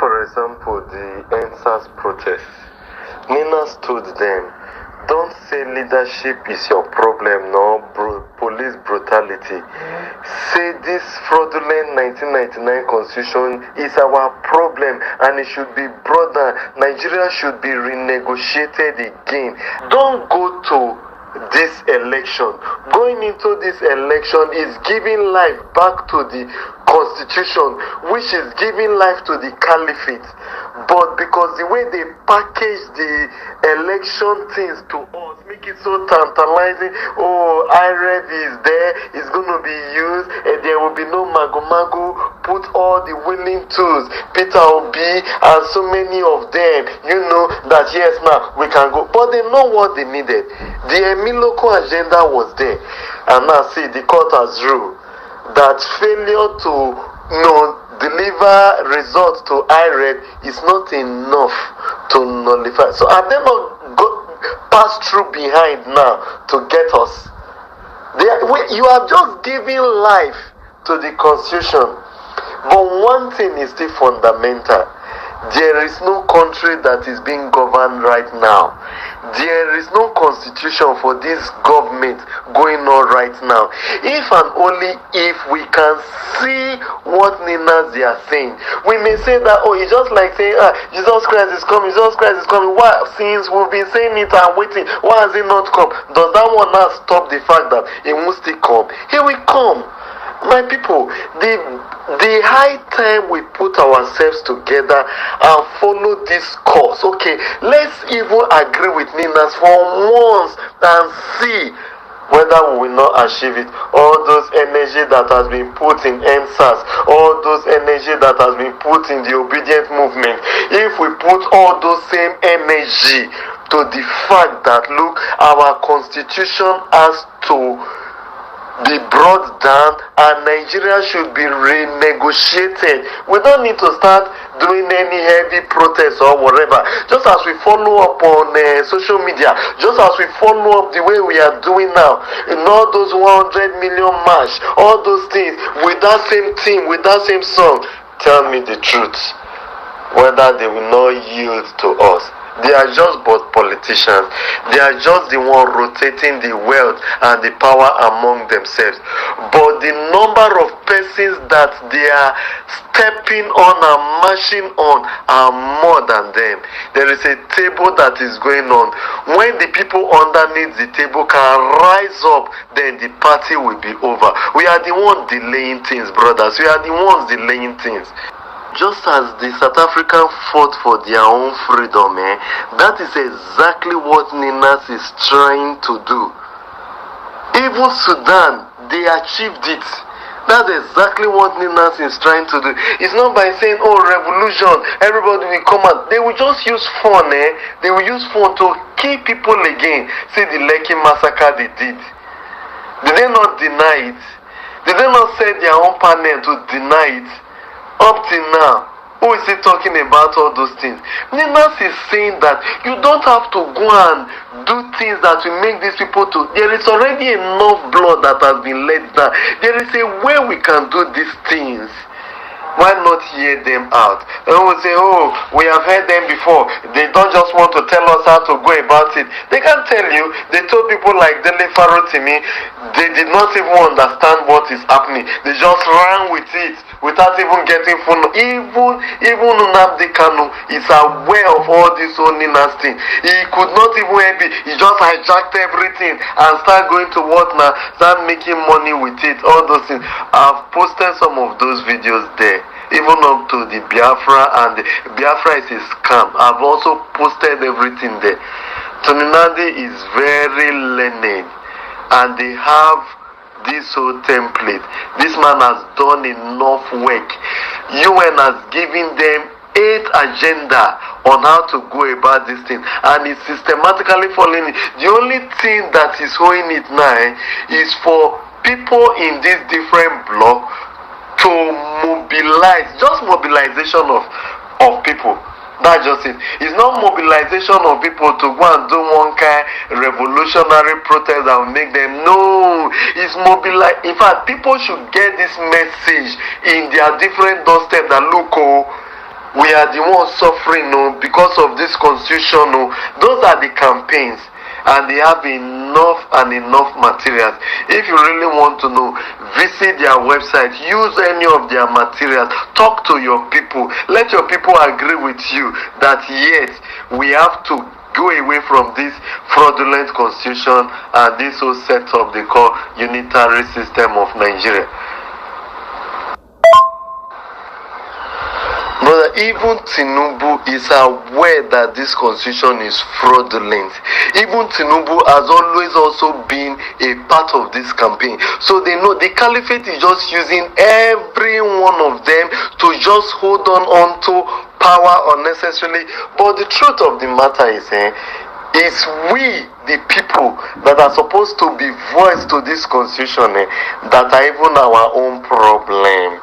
for example, the NSAS protest, NINAS told them, don't say leadership is your problem, no police brutality. Say this fraudulent 1999 constitution is our problem and it should be brought down. Nigeria should be renegotiated again. Don't go to this election. Going into this election is giving life back to the constitution, which is giving life to the caliphate. But because the way they package the election things to us, make it so tantalizing, oh, IREV is there, it's going to be used, and there will be no mago, put all the willing tools, Peter Obi, and so many of them, you know, that yes, now we can go. But they know what they needed. The Emiloko agenda was there. And now see, the court has ruled that failure to deliver results to IRED is not enough to nullify. So have they not passed through behind now to get us? You are just giving life to the constitution. But one thing is still fundamental. There is no country that is being governed right now. There is no constitution for this government going on right now. If and only if we can see what NINAS they are saying. We may say that, oh, it's just like saying, Jesus Christ is coming, Jesus Christ is coming. Why? Since we've been saying it and waiting, why has it not come? Does that one now stop the fact that it must still come? Here we come. My people, the high time we put ourselves together and follow this course. Okay, let's even agree with NINAS for once and see whether we will not achieve it. All those energy that has been put in NSAS, all those energy that has been put in the obedient movement, if we put all those same energy to the fact that, look, our constitution has to be brought down and Nigeria should be renegotiated. We don't need to start doing any heavy protests or whatever. Just as we follow up on social media, just as we follow up the way we are doing now, in all those 100 million march, all those things, with that same team, with that same song, tell me the truth, whether they will not yield to us. They are just but politicians. They are just the one rotating the wealth and the power among themselves. But the number of persons that they are stepping on and marching on are more than them. There is a table that is going on. When the people underneath the table can rise up, then the party will be over. We are the ones delaying things, brothers. We are the ones delaying things. Just as the South Africans fought for their own freedom, that is exactly what NINAS is trying to do. Even Sudan, they achieved it. That's exactly what NINAS is trying to do. It's not by saying, oh, revolution, everybody will come out. They will just use fun, They will use fun to kill people again. See the Lekki massacre they did. Did they not deny it? Did they not set their own panel to deny it? Up till now, who is he talking about all those things? NINAS is saying that you don't have to go and do things that will make these people to. There is already enough blood that has been let down. There is a way we can do these things. Why not hear them out? They will say, oh, we have heard them before. They don't just want to tell us how to go about it. They can't tell you. They told people like Dele Farotimi, they did not even understand what is happening. They just ran with it without even getting phone. Even Nnamdi Kanu is aware of all this whole NINAS thing. He could not even help it. He just hijacked everything and start going to what now? Start making money with it. All those things. I've posted some of those videos there. Even up to the Biafra, and the Biafra is a scam. I've also posted everything there. Tony Nandi is very learned, and they have this whole template. This man has done enough work. UN has given them 8 agenda on how to go about this thing, and it's systematically following it. The only thing that is holding it now is for people in this different block to mobilize, just mobilization of people. That's just it. It's not mobilization of people to go and do one kind revolutionary protest that will make them. No, it's mobilize. In fact, people should get this message in their different doorstep that look, we are the ones suffering, no, because of this constitution, no. Those are the campaigns, and they have enough and enough materials. If you really want to know, visit their website, use any of their materials, talk to your people, let your people agree with you that yes, we have to go away from this fraudulent constitution and this whole setup they call unitary system of Nigeria. Brother, even Tinubu is aware that this constitution is fraudulent. Even Tinubu has always also been a part of this campaign. So they know the caliphate is just using every one of them to just hold on to power unnecessarily. But the truth of the matter is, is we, the people that are supposed to be voiced to this constitution, that are even our own problem.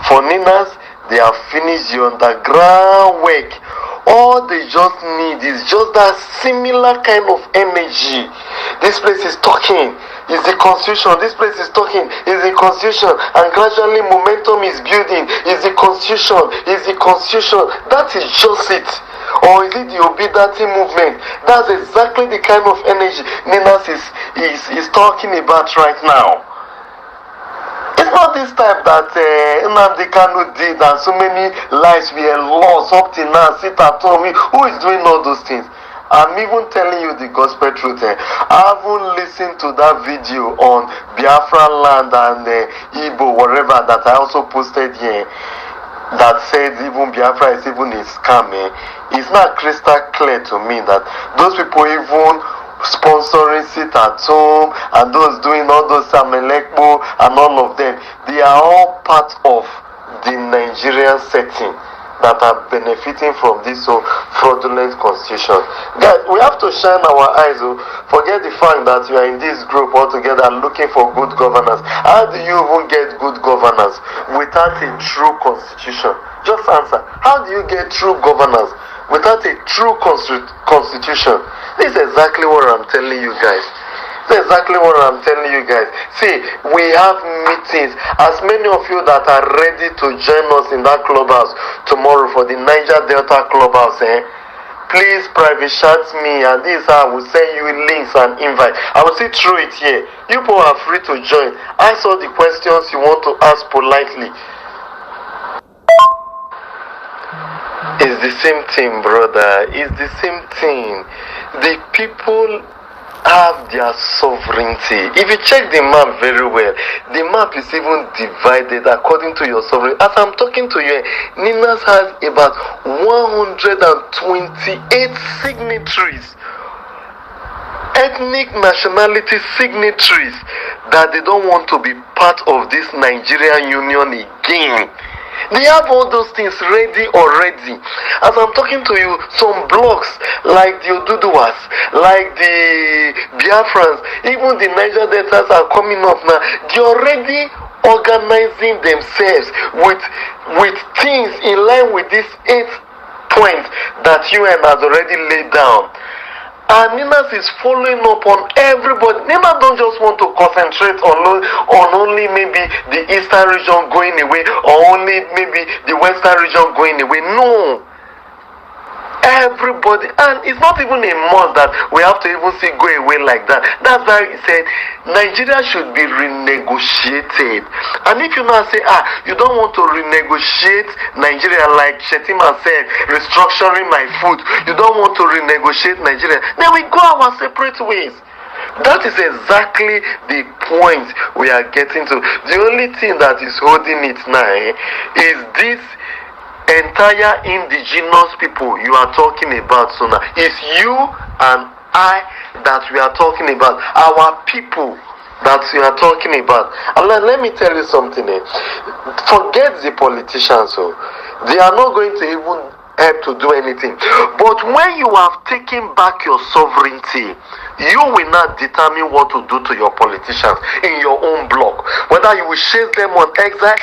For NINAS, they have finished the underground work. All they just need is just that similar kind of energy. This place is talking, is the constitution. This place is talking, is the constitution. And gradually momentum is building, is the constitution, is the constitution. That is just it. Or is it the Obedati movement? That's exactly the kind of energy NINAS is talking about right now. It's not this type that Nnamdi Kanu did and so many lives were lost up till now. Sit at home. Who is doing all those things? I'm even telling you the gospel truth. I haven't listened to that video on Biafra land and Igbo, whatever, that I also posted here, that said even Biafra is even a scam. It's not crystal clear to me that those people even sponsoring sit at home and those doing all those Samelekbo and all of them, they are all part of the Nigerian setting that are benefiting from this fraudulent constitution. Guys, we have to shine our eyes. Forget the fact that you are in this group altogether looking for good governance. How do you even get good governance without a true constitution? Just answer. How do you get true governance without a true constitution? This is exactly what I'm telling you guys. This is exactly what I'm telling you guys. See, we have meetings. As many of you that are ready to join us in that clubhouse tomorrow for the Niger Delta clubhouse, please private chat me, and this I will send you links and invite. I will see through it here. You people are free to join. Answer the questions you want to ask politely. It's the same thing, brother. It's the same thing. The people have their sovereignty. If you check the map very well, the map is even divided according to your sovereignty. As I'm talking to you, NINAS has about 128 signatories, ethnic nationality signatories, that they don't want to be part of this Nigerian Union again. They have all those things ready already. As I'm talking to you, some blocks like the Oduduwas, like the Biafrans, even the Niger Deltas are coming up now. They're already organizing themselves with things in line with these 8 points that UN has already laid down. And NINAS is following up on everybody. NINAS don't just want to concentrate on only maybe the eastern region going away, or only maybe the western region going away. No. Everybody. And it's not even a must that we have to even see go away like that. That's why he said Nigeria should be renegotiated. And if you now say, you don't want to renegotiate Nigeria, like Shetima said, restructuring my food, you don't want to renegotiate Nigeria, then we go our separate ways. That is exactly the point we are getting to. The only thing that is holding it now is this entire indigenous people you are talking about. So now it's you and I that we are talking about, our people that we are talking about. And let me tell you something. Forget the politicians. They are not going to even help to do anything. But when you have taken back your sovereignty, you will not determine what to do to your politicians in your own block. Whether you will chase them on exile.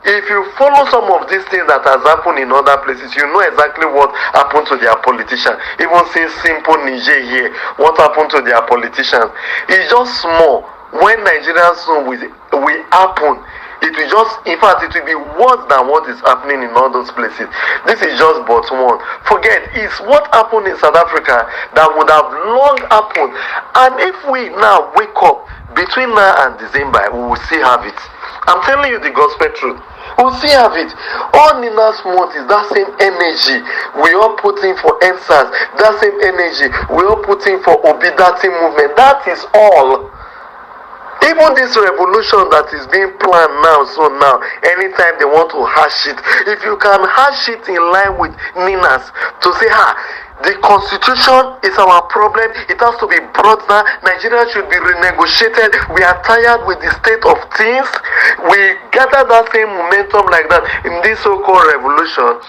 If you follow some of these things that has happened in other places, you know exactly what happened to their politicians. Even say simple Niger here, what happened to their politicians? It's just small. When Nigerian soon will happen, It will just, in fact, it will be worse than what is happening in all those places. This is just but one. Forget, it's what happened in South Africa that would have long happened. And if we now wake up between now and December, we will still have it. I'm telling you the gospel truth. We'll still have it. All NINAS want is that same energy we all put in for EndSARS, that same energy we all put in for Obidati movement. That is all. Even this revolution that is being planned now, so now, anytime they want to hash it, if you can hash it in line with NINAS to say, the constitution is our problem, it has to be brought down, Nigeria should be renegotiated, we are tired with the state of things, we gather that same momentum like that in this so-called revolution,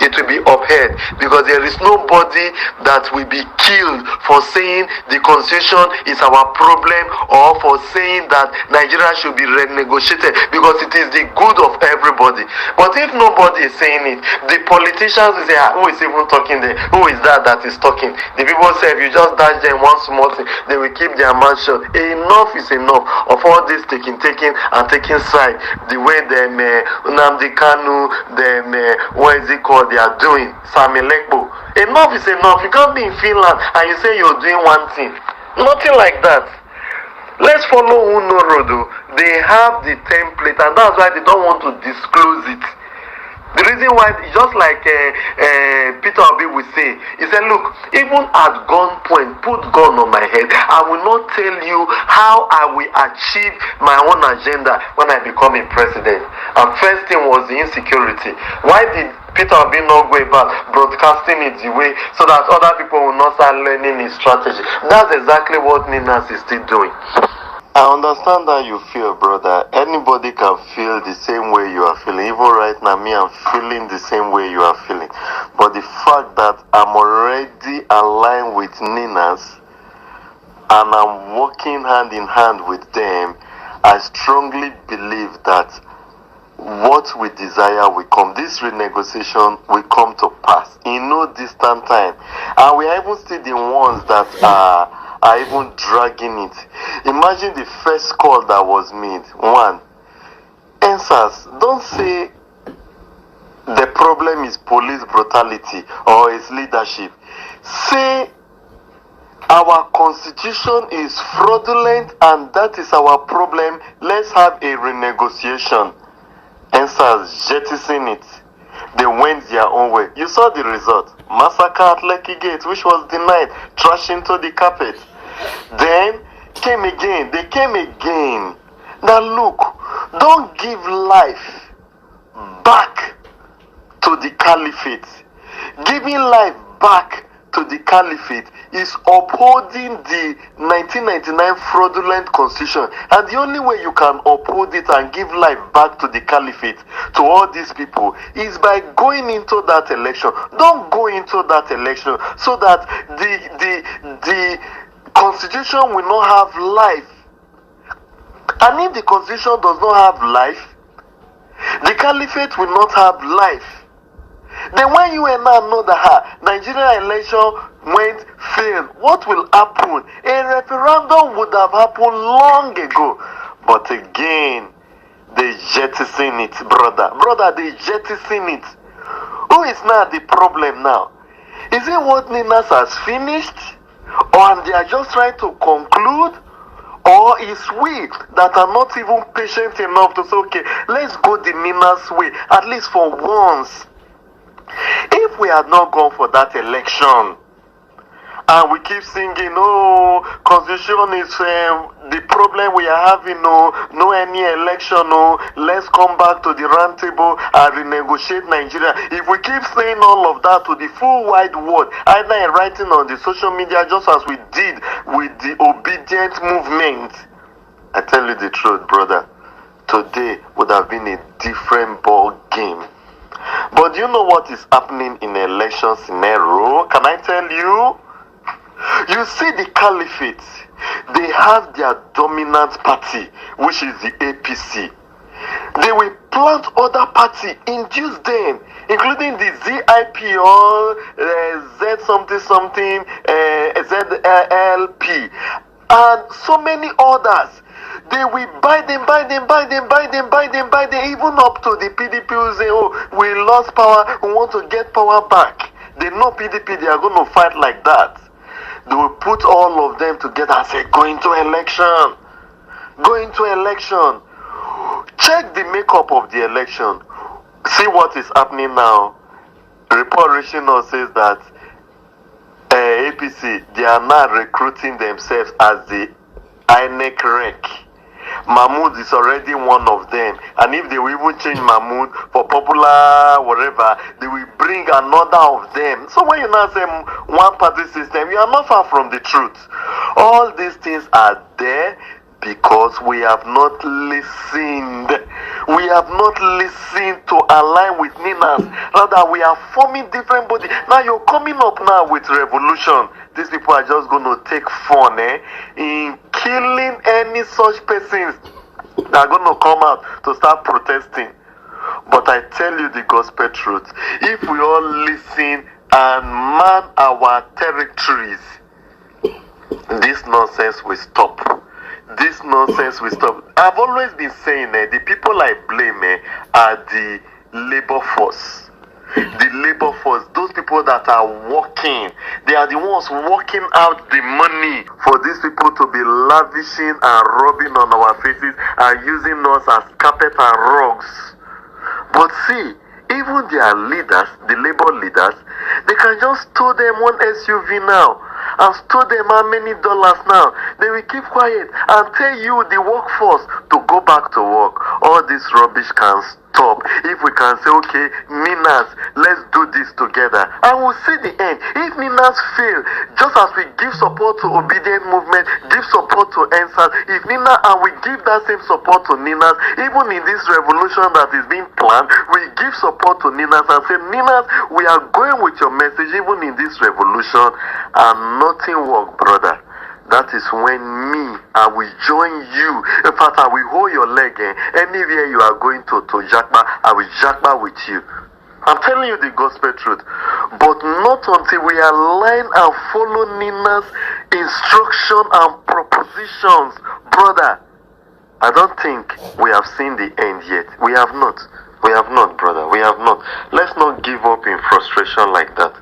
it will be upheld, because there is nobody that will be killed for saying the constitution is our problem, or for saying that Nigeria should be renegotiated, because it is the good of everybody. But if nobody is saying it, the politicians will say, who is even talking there? Who is that is talking? The people say, if you just dash them one small thing, they will keep their mouth shut. Enough is enough of all this taking and taking side, the way them Nnamdi Kanu, them what is it called, they are doing, Sami Lekbo. Enough is enough. You can't be in Finland and you say you're doing one thing. Nothing like that. Let's follow Uno Rodo. They have the template, and that's why they don't want to disclose it. The reason why, just like Peter Obi will say, he said, look, even at gunpoint, put gun on my head, I will not tell you how I will achieve my own agenda when I become a president. And first thing was the insecurity. Why did Peter Obi not go about broadcasting it the way so that other people will not start learning his strategy? That's exactly what NINAS is still doing. I understand how you feel, brother. Anybody can feel the same way you are feeling. Even right now, me, I'm feeling the same way you are feeling. But the fact that I'm already aligned with NINAS and I'm working hand in hand with them, I strongly believe that what we desire will come. This renegotiation will come to pass in no distant time. And we are even still the ones that are even dragging it. Imagine the first call that was made. One, EndSARS, don't say the problem is police brutality or its leadership. Say our constitution is fraudulent and that is our problem. Let's have a renegotiation. EndSARS jettison it. They went their own way. You saw the result. Massacre at Lekki Gate, which was denied, trash into the carpet. Then came again. They came again. Now look, don't give life back to the caliphate. Giving life back to the caliphate is upholding the 1999 fraudulent constitution, and the only way you can uphold it and give life back to the caliphate, to all these people, is by going into that election. Don't go into that election so that the constitution will not have life. And if the constitution does not have life, the caliphate will not have life. Then when you and I know that Nigerian election went failed, what will happen? A referendum would have happened long ago. But again, they jettison it, brother. Brother, they jettison it. Who is now the problem now? Is it what NINAS has finished? Or they are just trying to conclude? Or is we that are not even patient enough to say, okay, let's go the NINAS way, at least for once. If we had not gone for that election, and we keep singing, oh, constitution is the problem we are having, no any election, let's come back to the round table and renegotiate Nigeria. If we keep saying all of that to the full wide world, either in writing on the social media, just as we did with the obedient movement, I tell you the truth, brother, today would have been a different ball game. But do you know what is happening in an election scenario? Can I tell you? You see the caliphate, they have their dominant party, which is the APC. They will plant other party, induce them, including the ZIP or Z something something, ZLP, and so many others. They will buy them, even up to the PDP who say, oh, we lost power, we want to get power back. They know PDP, they are going to fight like that. They will put all of them together and say, go into election. Check the makeup of the election. See what is happening now. Report reaching us says that APC, they are now recruiting themselves as the INEC rec. Mahmoud is already one of them, and if they will even change Mahmoud for popular whatever, they will bring another of them. So when you now say one party system, you are not far from the truth. All these things are there because we have not listened. We have not listened to align with NINAS. Rather, we are forming different bodies. Now you're coming up now with revolution. These people are just going to take fun in killing any such persons that are going to come out to start protesting. But I tell you the gospel truth. If we all listen and man our territories, this nonsense will stop. This nonsense will stop. I've always been saying the people I blame are the labor force. The labor force, those people that are working, they are the ones working out the money for these people to be lavishing and rubbing on our faces and using us as carpet and rugs. But see, even their leaders, the labor leaders, they can just tow them one SUV now and store them how many dollars now. They will keep quiet and tell you, the workforce, to go back to work. All this rubbish can stop if we can say, okay, NINAS, let's do this together, and we'll see the end. If NINAS fail, just as we give support to Obedient Movement, give support to NSAS, if NINAS, and we give that same support to NINAS, even in this revolution that is being planned, we give support to NINAS and say, NINAS, we are going with your message even in this revolution, and nothing work, brother. That is when I will join you. In fact, I will hold your leg. Anywhere you are going to Jakba, I will Jakba with you. I'm telling you the gospel truth. But not until we align and follow Nina's instruction and propositions. Brother, I don't think we have seen the end yet. We have not. We have not, brother. We have not. Let's not give up in frustration like that.